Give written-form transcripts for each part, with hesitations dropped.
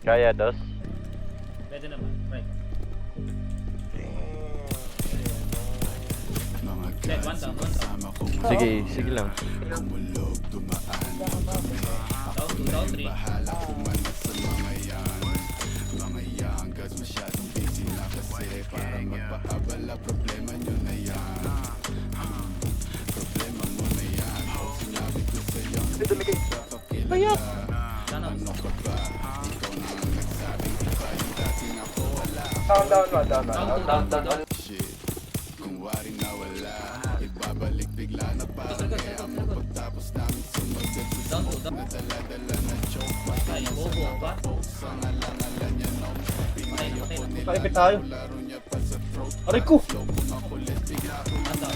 Kaya, dos. Pwede naman. Right. Dead, one down, one down. Sige, sige lang. Down, two down, three. Kaya. Sana. Down. Down, two down. Ay, bobo, ba? Patay na, patay na. Paipit tayo. Aray ko. One down.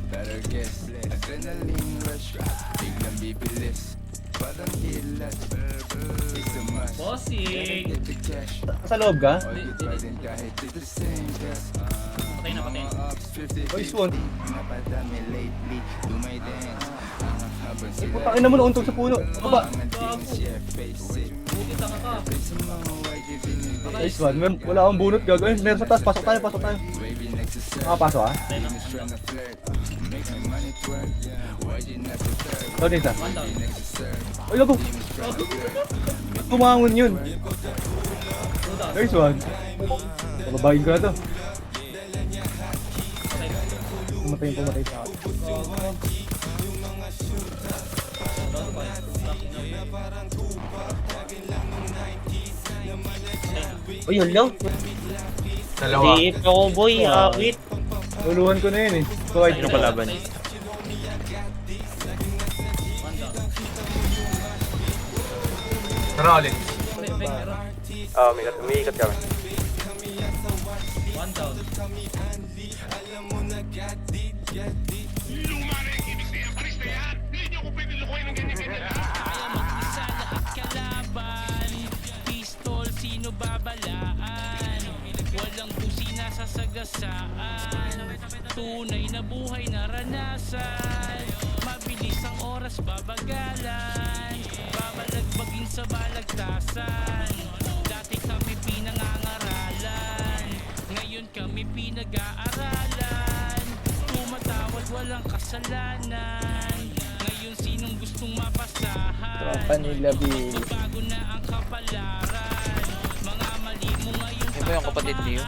Better guess, adrenaline rush, biglang bibilis, parang kilat, it's a must, Bossing! get the cash, Sa loob ka? all you pa rin kahit dito same gas, Patay na, patay na. ups, 50-50, Oy, Swan. napadami lately, do my dance, angat habang sila, Putang ina mo, nauntog sa puno. Baba. mga things, yeah, face it, Buti tanga ka. sa mga white, giving Nice one. Wala akong bunot gagawin. Meron sa taas. Pasok tayo. wavy next to surf, Makapasok ah. Patay na. trying to flirt, make my money twerk, why you not prefer, Down isa. One down. next to surf, Ay, lago. Kumangon yun. Two down. Nice one. Pababagin ko na to. Patay na. Pumatay sa akin. Down to five. Lock in now. Uy, hello. Dalawa. Di ako boy, wait. Luluhan ko na yun eh. Kahit Sino kalaban? One down. Tara ulit. Bang, meron. Umiikat kami. One down. Pistol, sino babalaan? Walang kusina sa sagasaan. Tunay na buhay naranasan. Mabilis ang oras, babagalan. Babalagbagin sa balagtasan. Dati kami pinangangaralan. Ngayon kami pinag-aaralan. Tumatawad, walang kasalanan. Ngayon sinong gustong mapasahan? Tropa nila, Bill. Bago na ang kapalaran. Mga mali mo ngayon. Ano ba yung kapatid niyo?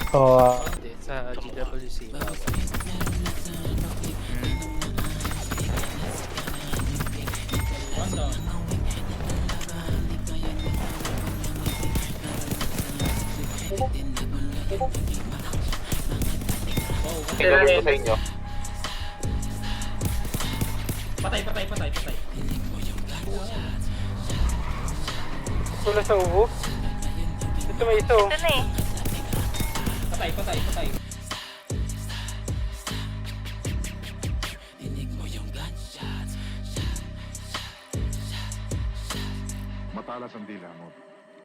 Oo. Hindi, sa GWC. One down. Gagawin ko sa inyo. Patay. Wala sa ubo. Ito may isa oh. Patay. Matalas ang dila mo.